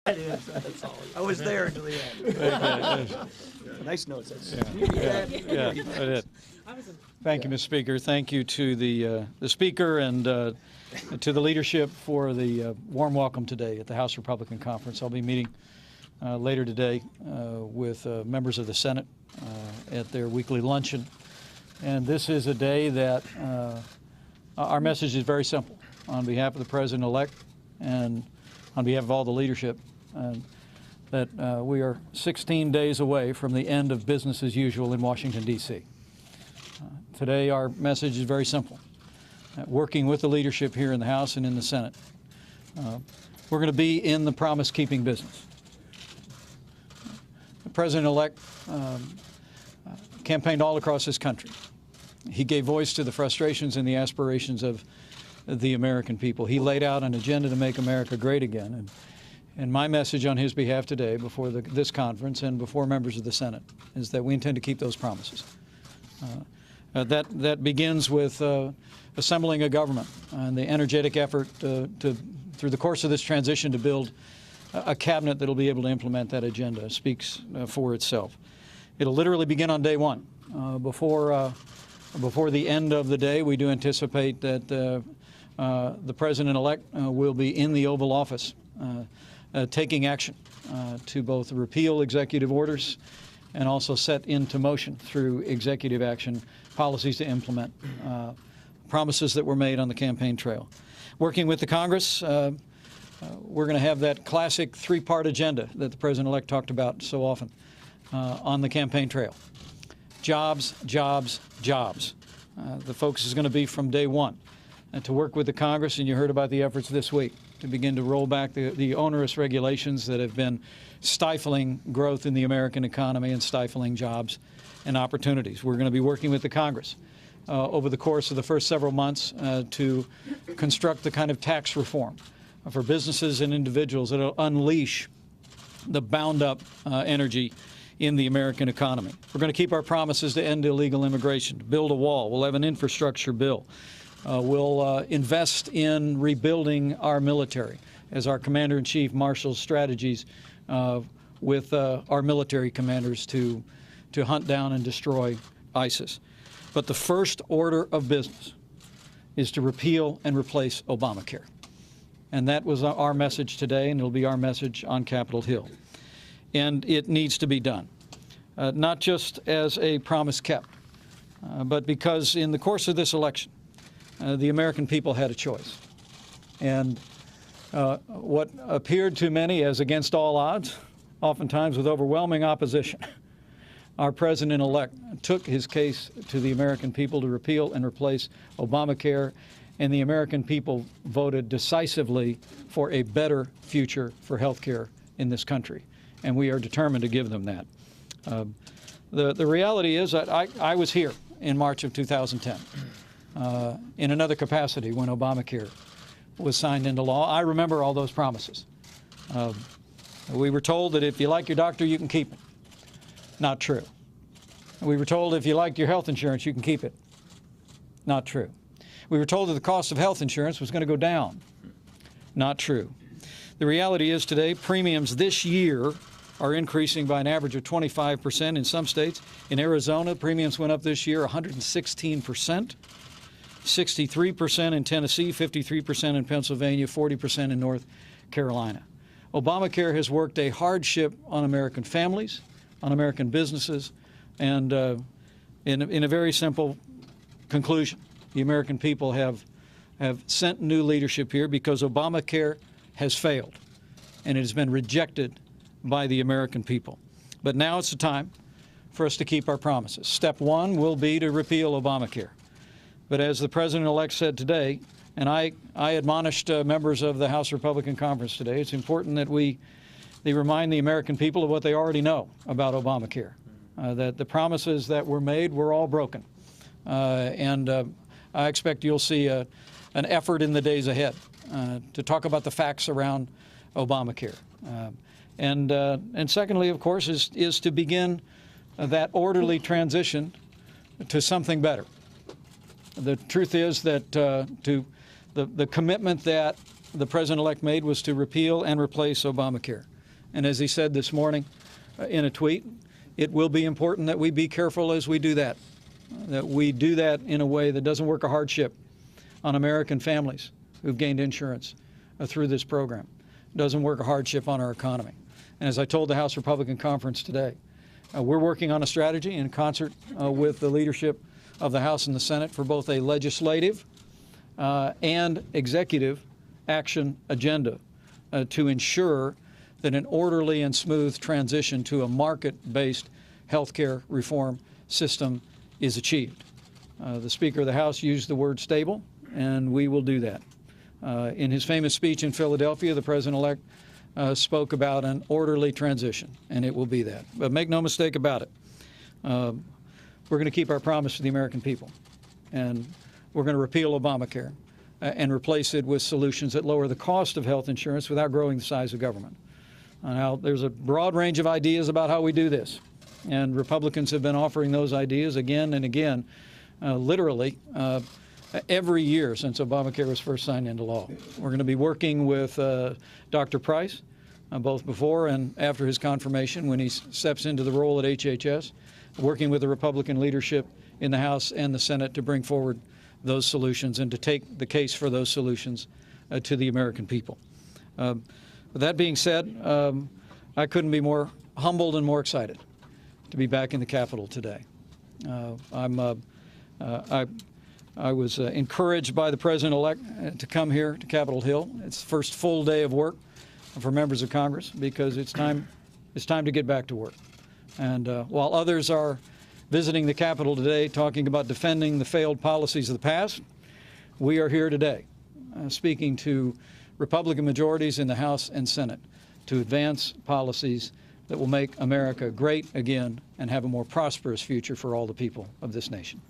It is. That's all. I was there until the end. Nice notes. Yeah, I did. Thank you, Mr. Speaker. Thank you to the Speaker and to the leadership for the warm welcome today at the House Republican Conference. I'll be meeting later today with members of the Senate at their weekly luncheon. And this is a day that our message is very simple. On behalf of the President-elect and on behalf of all the leadership, that we are 16 days away from the end of business as usual in Washington, D.C. Today, our message is very simple. Working with the leadership here in the House and in the Senate, we're going to be in the promise-keeping business. The President-elect campaigned all across this country. He gave voice to the frustrations and the aspirations of the American people. He laid out an agenda to make America great again. And my message on his behalf today before this conference and before members of the Senate is that we intend to keep those promises. That begins with assembling a government and the energetic effort through the course of this transition to build a cabinet that will be able to implement that agenda. Speaks for itself. It'll literally begin on day one. Before the end of the day, we do anticipate that the President-elect will be in the Oval Office taking action to both repeal executive orders and also set into motion through executive action policies to implement promises that were made on the campaign trail. Working with the Congress, we're going to have that classic three-part agenda that the President-elect talked about so often on the campaign trail. Jobs, jobs, jobs. The focus is going to be from day one to work with the Congress, and you heard about the efforts this week to begin to roll back the onerous regulations that have been stifling growth in the American economy and stifling jobs and opportunities. We're going to be working with the Congress over the course of the first several months to construct the kind of tax reform for businesses and individuals that will unleash the bound-up energy in the American economy. We're going to keep our promises to end illegal immigration, to build a wall. We'll have an infrastructure bill. We'll invest in rebuilding our military as our Commander-in-Chief marshals strategies with our military commanders to hunt down and destroy ISIS. But the first order of business is to repeal and replace Obamacare. And that was our message today, and it'll be our message on Capitol Hill. And it needs to be done, not just as a promise kept, but because in the course of this election, the American people had a choice. And what appeared to many as against all odds, oftentimes with overwhelming opposition, our President-elect took his case to the American people to repeal and replace Obamacare, and the American people voted decisively for a better future for health care in this country. And we are determined to give them that. The reality is that I was here in March of 2010 in another capacity when Obamacare was signed into law. I remember all those promises. We were told that if you like your doctor, you can keep it. Not true. We were told if you like your health insurance, you can keep it. Not true. We were told that the cost of health insurance was going to go down. Not true. The reality is today, premiums this year are increasing by an average of 25% in some states. In Arizona, premiums went up this year 116%, 63% in Tennessee, 53% in Pennsylvania, 40% in North Carolina. Obamacare has worked a hardship on American families, on American businesses, and in a very simple conclusion, the American people have sent new leadership here because Obamacare has failed, and it has been rejected by the American people. But now it's the time for us to keep our promises. Step one will be to repeal Obamacare. But as the President-elect said today, and I admonished members of the House Republican Conference today, it's important that they remind the American people of what they already know about Obamacare, that the promises that were made were all broken. And I expect you'll see an effort in the days ahead to talk about the facts around Obamacare. And secondly, of course, is to begin that orderly transition to something better. The truth is that the commitment that the President-elect made was to repeal and replace Obamacare. And as he said this morning in a tweet, it will be important that we be careful as we do that we do that in a way that doesn't work a hardship on American families who've gained insurance through this program. It doesn't work a hardship on our economy. And as I told the House Republican Conference today, we're working on a strategy in concert with the leadership of the House and the Senate for both a legislative and executive action agenda to ensure that an orderly and smooth transition to a market-based health care reform system is achieved. The Speaker of the House used the word stable, and we will do that. In his famous speech in Philadelphia, the President-elect spoke about an orderly transition, and it will be that. But make no mistake about it. We're going to keep our promise to the American people, and we're going to repeal Obamacare and replace it with solutions that lower the cost of health insurance without growing the size of government. Now, there's a broad range of ideas about how we do this, and Republicans have been offering those ideas again and again, literally every year since Obamacare was first signed into law. We're going to be working with Dr. Price, both before and after his confirmation when he steps into the role at HHS, working with the Republican leadership in the House and the Senate to bring forward those solutions and to take the case for those solutions to the American people. With that being said, I couldn't be more humbled and more excited to be back in the Capitol today. I was encouraged by the President-elect to come here to Capitol Hill. It's the first full day of work for members of Congress because it's time to get back to work. And while others are visiting the Capitol today talking about defending the failed policies of the past, we are here today speaking to Republican majorities in the House and Senate to advance policies that will make America great again and have a more prosperous future for all the people of this nation.